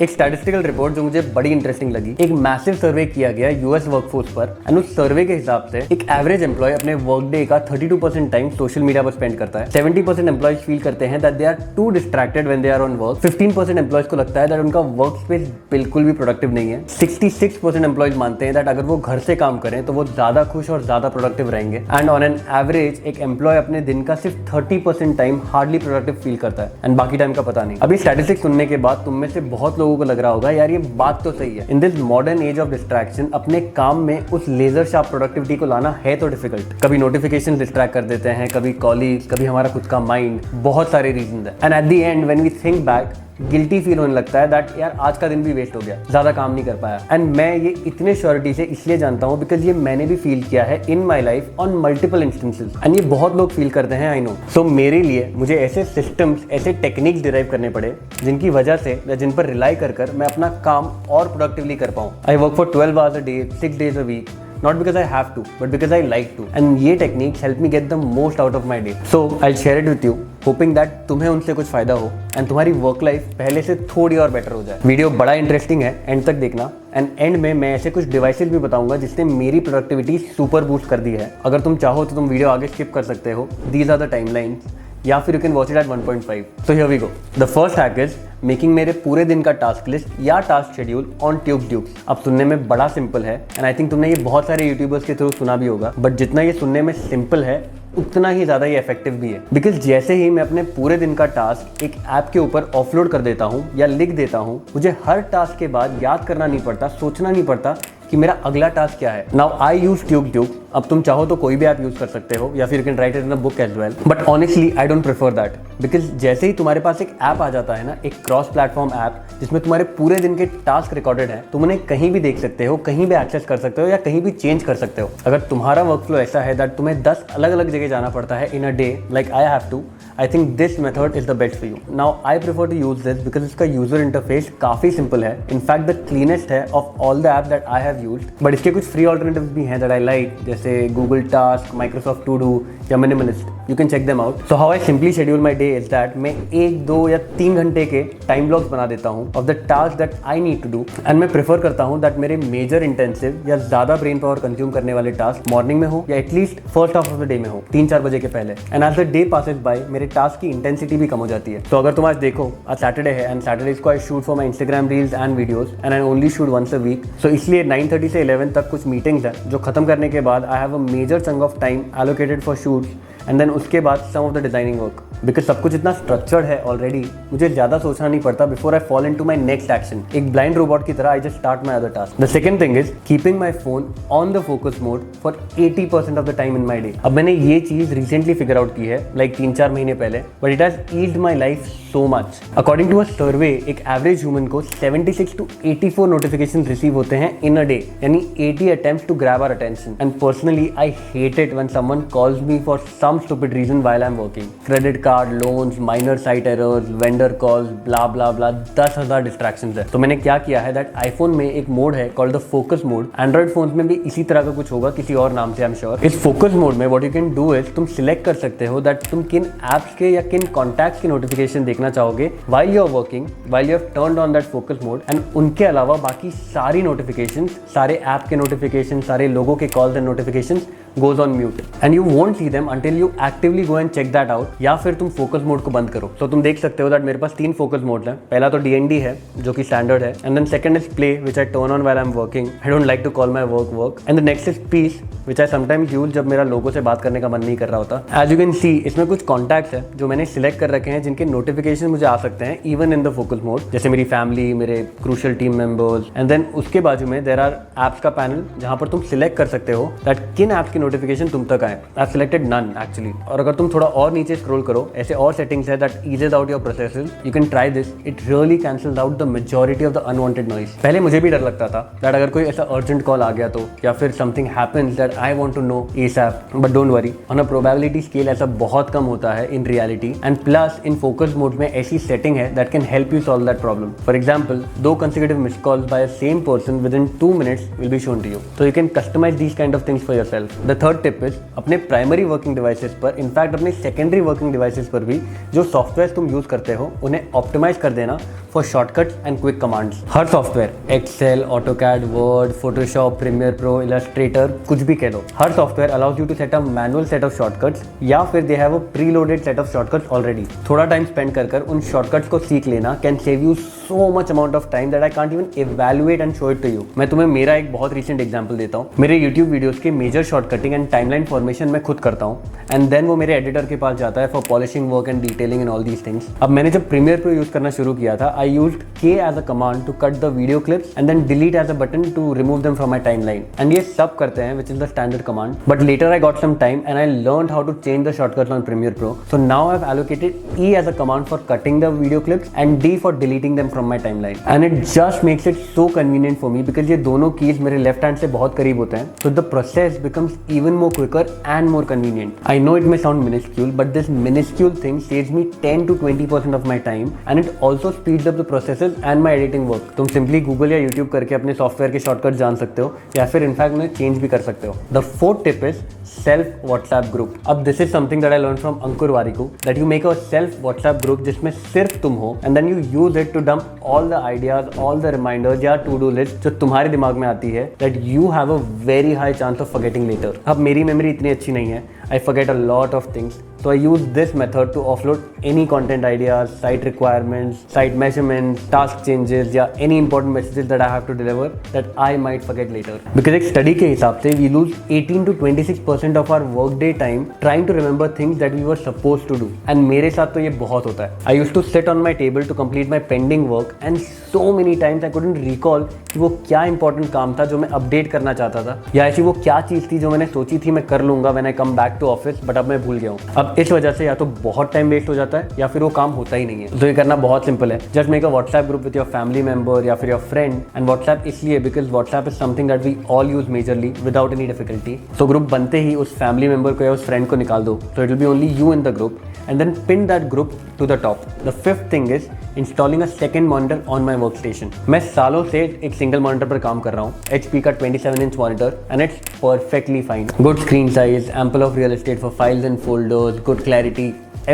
एक statistical report जो मुझे बड़ी इंटरेस्टिंग लगी, एक मैसिव सर्वे किया गया यूएस वर्कफोर्स पर, एंड उस सर्वे के हिसाब से एक एवरेज एम्प्लॉय अपने वर्क डे का 32% टाइम सोशल मीडिया पर स्पेंड करता है। 70% एम्प्लॉयज फील करते हैं that they are too distracted when they are on work. 15% employees को लगता है दैट उनका वर्क स्पेस बिल्कुल भी प्रोडक्टिव नहीं है। 66% एम्प्लॉयज मानते हैं दैट अगर वो घर से काम करें तो वो ज्यादा खुश और ज्यादा प्रोडक्टिव रहेंगे। एंड ऑन एन एवरेज एक एम्प्लॉय अपने दिन का सिर्फ 30% टाइम हार्डली प्रोडक्टिव फील करता है एंड बाकी टाइम का पता नहीं। अभी स्टैटिस्टिक्स सुनने के बाद तुम में से बहुत लोगों को लग रहा होगा यार ये बात तो सही है। In this modern age of distraction अपने काम में उस लेजर शार्प प्रोडक्टिविटी को लाना है तो डिफिकल्ट। कभी नोटिफिकेशन डिस्ट्रैक्ट कर देते हैं, कभी कॉलीग्स, कभी हमारा खुद का माइंड, बहुत सारे रीजन है। And at the end when we think back guilty feel होने लगता है दैट यार आज का दिन भी वेस्ट हो गया, ज्यादा काम नहीं कर पाया। एंड मैं ये इतने श्योरिटी से इसलिए जानता हूँ बिकॉज ये मैंने भी फील किया है in my life on multiple instances, and ये बहुत लोग फील करते हैं, आई नो। सो मेरे लिए मुझे ऐसे सिस्टम्स, ऐसे टेक्निक्स डिराइव करने पड़े जिनकी वजह से या जिन पर रिलाई कर मैं अपना काम और प्रोडक्टिवली कर पाऊँ। I work for 12 hours a day, 6 days a week. Not because I have to, but because I like to. And ये techniques help me get the most out of my day. So I'll share it with you, hoping that तुम्हें उनसे कुछ फायदा हो and तुम्हारी work life पहले से थोड़ी और बेटर हो जाए। वीडियो बड़ा इंटरेस्टिंग है, एंड तक देखना। एंड एंड में मैं ऐसे कुछ डिवाइसेस भी बताऊंगा जिसने मेरी प्रोडक्टिविटी सुपर बूस्ट कर दी है। अगर तुम चाहो तो तुम वीडियो आगे स्किप कर सकते हो। These are the timelines. या फिर you can watch it at 1.5. So here we go. The first hack is making मेरे पूरे दिन का टास्क लिस्ट या टास्क शेड्यूल ऑन ट्यूब्स। अब सुनने में बड़ा सिंपल है एंड आई थिंक तुमने ये बहुत सारे यूट्यूबर्स के थ्रू सुना भी होगा, बट जितना ये सुनने में सिंपल है उतना ही ज़्यादा ये इफेक्टिव भी है। बिकॉज जैसे ही मैं अपने पूरे दिन का टास्क एक ऐप के ऊपर ऑफलोड कर देता हूँ या लिख देता हूँ, मुझे हर टास्क के बाद याद करना नहीं पड़ता, सोचना नहीं पड़ता कि मेरा अगला टास्क क्या है। Now I use tube. अब तुम चाहो तो कोई भी ऐप यूज कर सकते हो या फिर you can write it in a book as well, but honestly I don't prefer that. Because जैसे ही तुम्हारे पास एक ऐप आ जाता है ना, एक क्रॉस प्लेटफॉर्म ऐप जिसमें तुम्हारे पूरे दिन के टास्क रिकॉर्डेड है, तुम उन्हें कहीं भी देख सकते हो, कहीं भी एक्सेस कर सकते हो या कहीं भी चेंज कर सकते हो। अगर तुम्हारा वर्क फ्लो ऐसा है दैट तुम्हें 10 अलग अलग जगह जाना पड़ता है in a day like I have to, I think this method is the best for you. Now I prefer to use this because इसका यूजर इंटरफेस काफी सिंपल है, इनफैक्ट द क्लीनेस्ट है of all the app that I have used. But इसके कुछ free alternatives भी हैं that I like, जैसे Google Task, Microsoft To Do या Minimalist. You can check them out. So how I simply schedule my day is that मैं 1, 2 या 3 घंटे के टाइम ब्लॉक्स बना देता हूँ of the task that I need to do, and मैं prefer करता हूँ दैट मेरे मेजर इंटेंसिव या ज्यादा ब्रेन पावर कंज्यूम करने वाले टास्क मॉर्निंग में हो या at least first half of the day में हो, 3-4 बजे के पहले। And as the day passes by मेरे टास्क की इंटेंसिटी भी कम हो जाती है। तो अगर तुम आज देखो, आज सैटरडे है एंड सैटरडेज को I shoot for my Instagram reels and videos and I only shoot once a week. So इसलिए 9:30 से 11 तक कुछ मीटिंग्स है जो खत्म करने के बाद I have a major chunk of time allocated for shoots and then उसके बाद some of the designing work. Because सब कुछ इतना स्ट्रक्चर्ड है ऑलरेडी, मुझे ज्यादा सोचना नहीं पड़ता before I fall into my next action. एक ब्लाइंड रोबोट की तरह I just start my other task. The second thing is keeping my phone on the focus mode for 80% of the time in my day. अब मैंने ये चीज recently figure out की है, like 3-4 महीने पहले, but it has eased my life so much. According to a survey, एक average human को 76 to 84 नोटिफिकेशन रिसीव होते हैं इन अ डे, यानी 80 attempts to grab our attention. And personally I hate it when someone calls me for some stupid reason while I am working. Credit card, loans, minor site errors, vendor calls, blah blah blah, 10,000 distractions है। तो मैंने क्या किया है that iPhone में एक mode है called the focus mode. Android phones में भी इसी तरह का कुछ होगा, किसी और नाम से आई एम श्योर। इस फोकस मोड में what you can do is तुम सिलेक्ट कर सकते हो दैट तुम किन एप्स के या किन कॉन्टैक्ट्स की नोटिफिकेशन देखना चाहोगे while you are working, while you have turned on that focus mode, and उनके अलावा बाकी सारी notifications, सारे ऐप के notifications, सारे लोगों के calls and notifications goes on mute and you won't see them until you actively go and check that out, या फिर तुम focus mode को बंद करो। तो तुम देख सकते हो that मेरे पास 3 focus modes हैं। पहला तो DND है जो कि standard है, and then second is play which I turn on while I'm working. I don't like to call my work, and the next is peace which I sometimes use जब मेरा लोगों से बात करने का मन नहीं कर रहा होता। As you can see, इसमें कुछ contacts है जो मैंने select कर रखे हैं जिनके notification मुझे आ सकते हैं even in the focus mode, जैसे मेरी फैमिली, मेरे crucial team members, and then उसके बाजू में there are apps का पैनल जहाँ पर तुम select कर सकते हो that किन apps की नोटिफिकेशन तुम तक आए। I've selected none actually। और अगर तुम थोड़ा और नीचे स्क्रॉल करो, ऐसे और सेटिंग्स है that eases out your processes, you can try this, it really cancels out the majority of the unwanted noise। पहले मुझे भी डर लगता था that अगर कोई ऐसा urgent call आ गया तो, या फिर something happens that I want to know ASAP, but don't worry, on a probability scale ऐसा बहुत कम होता है in reality, and plus in focus mode में ऐसी setting है that can help you solve that problem। For example, 2 consecutive missed calls by a same person within 2 minutes will be shown to you, so you can customize these kind of things for yourself। The third tip is अपने primary working devices पर, in fact अपने secondary working devices पर भी जो software तुम use करते हो उन्हें ऑप्टिमाइज कर देना for shortcuts and quick commands. हर software, Excel, AutoCAD, Word, Photoshop, Premiere Pro, Illustrator, कुछ भी कह लो, हर software allows you to set a manual set of shortcuts या फिर they have a preloaded set of shortcuts already. थोड़ा time spend कर उन शॉर्टकट्स को सीख लेना can save you so much amount of time that I can't even evaluate and show it to you. मैं तुम्हें मेरा एक बहुत रिसेंट एग्जांपल देता हूँ। मेरे यूट्यूब वीडियोस के मेजर शॉर्टकटिंग एंड टाइमलाइन फॉर्मेशन मैं खुद करता हूँ एंड देन वो मेरे एडिटर के पास जाता है for polishing work and detailing and all these things. अब मैंने जब प्रीमियर प्रो यूज करना शुरू किया था, I used K as a command to cut the video clips and then delete as a button to remove them from my timeline. And ये सब करते हैं, which is the standard command. But later I got some time and I learned how to change the shortcuts on Premiere Pro. So now I've allocated E as a command for cutting the video clips and D for deleting them from my timeline. And it just makes it so convenient for me because ये दोनों keys मेरे left hand से बहुत करीब होते हैं. So the process becomes even more quicker and more convenient. I know it may sound minuscule, but this minuscule thing saves me 10 to 20% of my time and it also speeds up the processes and my editing work. तुम simply Google या YouTube करके अपने software के shortcut जान सकते हो या फिर इनफैक्ट उन्हें चेंज भी कर सकते हो। The fourth tip is self WhatsApp group. अब this is something that I learn from Ankur Warikoo, that you make a self WhatsApp group जिसमें सिर्फ तुम हो and then you use it to dump all the ideas, all the reminders या to do list जो तुम्हारे दिमाग में आती है, that you have a very high chance of forgetting later. अब मेरी मेमोरी इतनी अच्छी नहीं है, I forget a lot of things. So I use this method to offload any content ideas, site requirements, site measurements, task changes या any important messages that I have to deliver that I might forget later. Because एक study के हिसाब से we lose 18 to 26% of our workday time trying to remember things that we were supposed to do. And मेरे साथ तो ये बहुत होता है. I used to sit on my table to complete my pending work and so many times I couldn't recall कि वो क्या important काम था जो मैं update करना चाहता था या ऐसी वो क्या चीज़ थी जो मैंने सोची थी मैं कर लूँगा when I come back to office, but अब मैं भूल गया हूँ। अब इस वजह से या तो बहुत टाइम वेस्ट हो जाता है या फिर वो काम होता ही नहीं है। तो ये करना बहुत सिंपल है, just make a WhatsApp group with your family member या फिर योर फ्रेंड। एंड व्हाट्सएप इसलिए because WhatsApp is something that we all use majorly without any difficulty. तो ग्रुप बनते ही उस फैमिली मेंबर को या उस फ्रेंड को निकाल दो, so it will be only you in the group and then pin that group to the top. The fifth thing is installing a second monitor on my workstation. मैं सालों से एक सिंगल मॉनिटर पर काम कर रहा हूँ, HP का 27-inch monitor and it's perfectly fine. Good screen size, ample of real estate for files and folders, good clarity.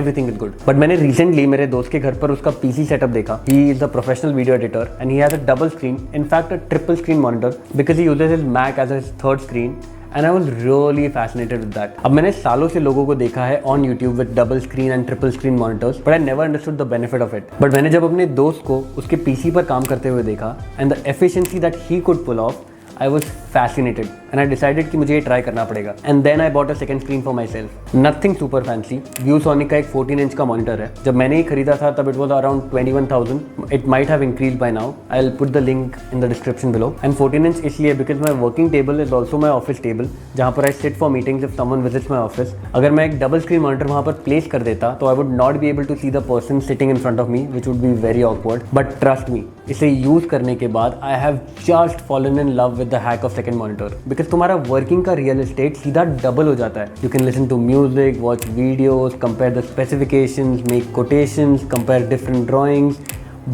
Everything is good. But मैंने recently मेरे दोस्त के घर पर उसका PC setup देखा. He is a professional video editor and he has a double screen, in fact a triple screen monitor because he uses his Mac as his third screen. And I was really fascinated with that. अब मैंने सालों से लोगों को देखा है on YouTube with double screen and triple screen monitors, but I never understood the benefit of it. But मैंने जब अपने दोस्त को उसके PC पर काम करते हुए देखा and the efficiency that he could pull off, I was fascinated and I decided कि मुझे ये ट्राई करना पड़ेगा. And then I bought a second screen for myself. Nothing super fancy. ViewSonic का एक 14-inch का मॉनिटर है. जब मैंने ये खरीदा था तब it was around 21,000. It might have increased by now. I'll put the link in the description below. And 14-inch इसलिए because my working table is also my office table, जहाँ पर I sit for meetings if someone visits my office. अगर मैं एक double screen monitor वहाँ पर place कर देता तो I would not be able to see the person sitting in front of me, which would be very awkward. But trust me, इसे use करने के बाद I have just fallen in love with the hack of second monitor because तुम्हारा working का real estate सीधा double हो जाता है. You can listen to music, watch videos, compare the specifications, make quotations, compare different drawings,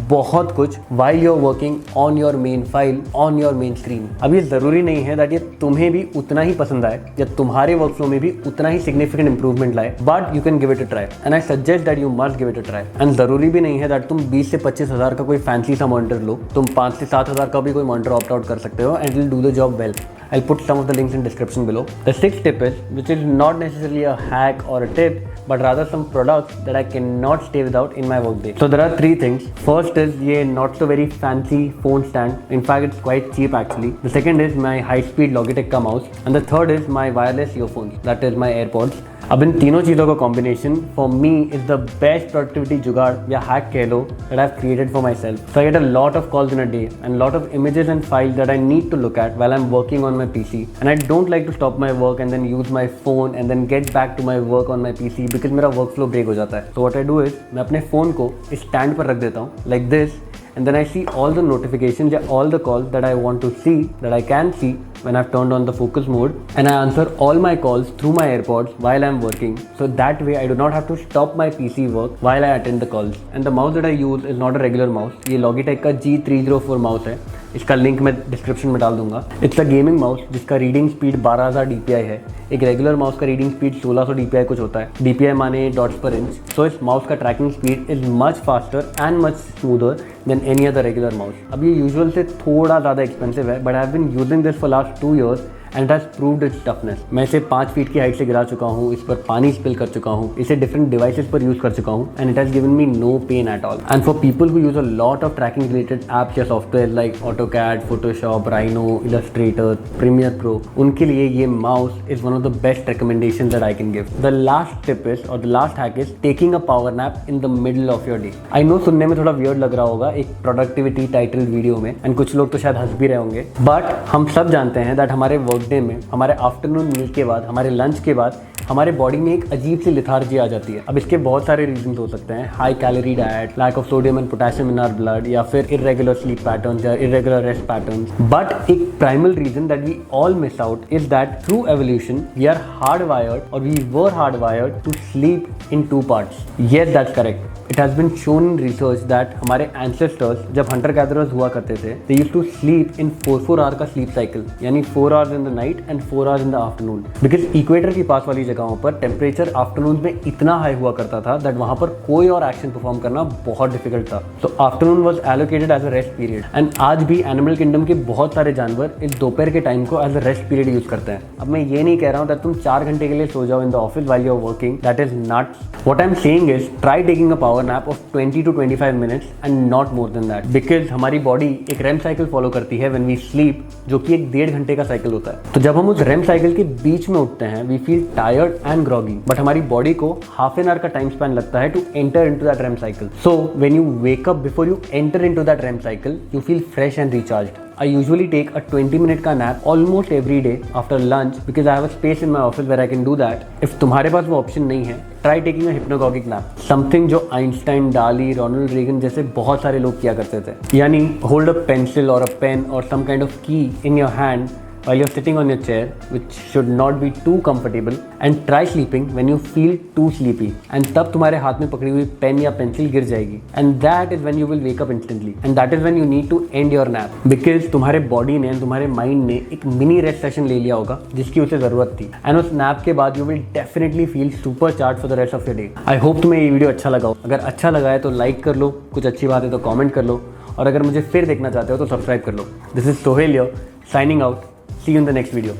बहुत कुछ while you're working on your main file on your main screen. अब ये ज़रूरी नहीं है that ये तुम्हें भी उतना ही पसंद आए या तुम्हारे वर्कफ्लो में भी उतना ही significant improvement लाए, but you can give it a try and I suggest that you must give it a try. And ज़रूरी भी नहीं है that तुम 20 से 25 हज़ार का कोई फैंसी सा मॉनिटर लो, तुम 5 से 7 हज़ार का भी कोई मॉनिटर ऑप्ट आउट कर सकते हो and it will do the job well. I'll put some of the links in description below. The sixth tip is, which is not necessarily a hack or a tip, but rather some products that I cannot stay without in my workday. So there are three things. First is ये not so very fancy phone stand. In fact, it's quite cheap actually. The second is my high-speed Logitech का mouse, and the third is my wireless earphones. That is my AirPods. अब इन तीनों चीज़ों का combination for me is the best productivity jugaad या hack कह लो that I have created for myself. So I get a lot of calls in a day and lot of images and files that I need to look at while I am working on my PC and I don't like to stop my work and then use my phone and then get back to my work on my PC because मेरा work flow break हो जाता है. So what I do is मैं अपने phone को इस stand पर रख देता हूँ like this and then I see all the notifications या all the calls that I want to see, that I can see when I've turned on the focus mode, and I answer all my calls through my AirPods while I'm working. So that way I do not have to stop my PC work while I attend the calls. And the mouse that I use is not a regular mouse. ये Logitech का G304 mouse है. इसका link मैं description में डाल दूंगा। It's a gaming mouse जिसका reading speed 12,000 DPI है। एक रेगुलर माउस का रीडिंग स्पीड 1600 DPI कुछ होता है। DPI माने डॉट्स पर इंच। सो इस माउस का tracking speed is much faster and much smoother than any other regular mouse. अब ये यूजुअल से थोड़ा ज़्यादा एक्सपेंसिव है, but I have been using this for last 2 years and has proved its toughness. मैं इसे 5 फीट की हाइट से गिरा चुका हूँ, इस पर पानी स्पिल कर चुका हूँ, इसे डिफरेंट डिवाइसेस पर यूज कर चुका हूँ and it has given me no pain at all. And for people who use a lot of tracking related apps या software like AutoCAD, Photoshop, Rhino, Illustrator, Premiere Pro, उनके लिए ये mouse is one of the best recommendation that I can give. The last tip is और the last hack is taking a power nap in the middle of your day. I know सुनने में थोड़ा weird लग रहा होगा एक productivity title video में, and कुछ लोग तो शायद हंस भी रहे होंगे, बट हम सब जानते हैं दैट हमारे वर्क डे में, हमारे आफ्टरनून मील के बाद, हमारे लंच के बाद हमारे बॉडी में एक अजीब सी लिथार्जी आ जाती है। अब इसके बहुत सारे रीजन हो सकते हैं, high calorie diet, lack of sodium and potassium in our blood, या फिर इरेगुलर स्लीप पैटर्न्स या इरेगुलर रेस्ट पैटर्न्स। बट एक primal reason that we all miss out is that through evolution we are hard wired और we were hard wired to sleep in 2 parts। Yes, that's correct. It has been shown in research that हमारे ancestors जब hunter gatherers हुआ करते थे, they used to sleep in 4 hour का sleep cycle, यानी 4 hours in the night and 4 hours in the afternoon. Because equator के पास वाली जगहों पर टेम्परेचर आफ्टरनून में इतना हाई हुआ करता था दैट वहां पर कोई और एक्शन परफॉर्म करना बहुत डिफिकल्ट था। तो afternoon was allocated as a rest period. And आज भी एनिमल किंगडम के बहुत सारे जानवर इस दोपहर के टाइम को as a rest period use करते हैं। अब मैं ये नहीं कह रहा हूँ दैट तुम 4 घंटे के लिए सो जाओ in the office while you are working, that is not what I am saying is try taking a power nap of 20 to 25 minutes and not more than that, because हमारी बॉडी एक RAM cycle follow करती है when we sleep, जो कि एक 1.5 घंटे का cycle होता है। तो जब हम उस रेम साइकिल के बीच में उठते हैं we feel tired and groggy, but हमारी बॉडी को half an hour का टाइम स्पैन लगता है to enter into that REM cycle. So when you wake up before you enter into that REM cycle, you feel fresh and recharged. I usually take a 20-minute का nap almost every day after lunch because I have a space in my office where I can do that. If तुम्हारे पास वो option नहीं है, try taking a hypnagogic nap. Something जो Einstein, डाली, Ronald Reagan जैसे बहुत सारे लोग किया करते थे। यानी hold a pencil or a pen or some kind of key in your hand while you're sitting on your chair, which should not be too comfortable, and try sleeping when you feel too sleepy. And तब तुम्हारे हाथ में पकड़ी हुई pen या pencil गिर जाएगी, and that is when you will wake up instantly, and that is when you need to end your nap, because तुम्हारे बॉडी ने, तुम्हारे माइंड ने एक मिनी रेस्ट सेशन ले लिया होगा जिसकी उसे जरूरत थी, and उस नैप के बाद you will definitely feel super charged for the rest of your day. I hope तुम्हें ये वीडियो अच्छा लगा हो। अगर अच्छा लगा है तो लाइक कर लो, कुछ अच्छी बात है तो कॉमेंट कर लो, और अगर मुझे फिर देखना चाहते हो तो सब्सक्राइब कर लो। This is Sohail signing out. See you in the next video.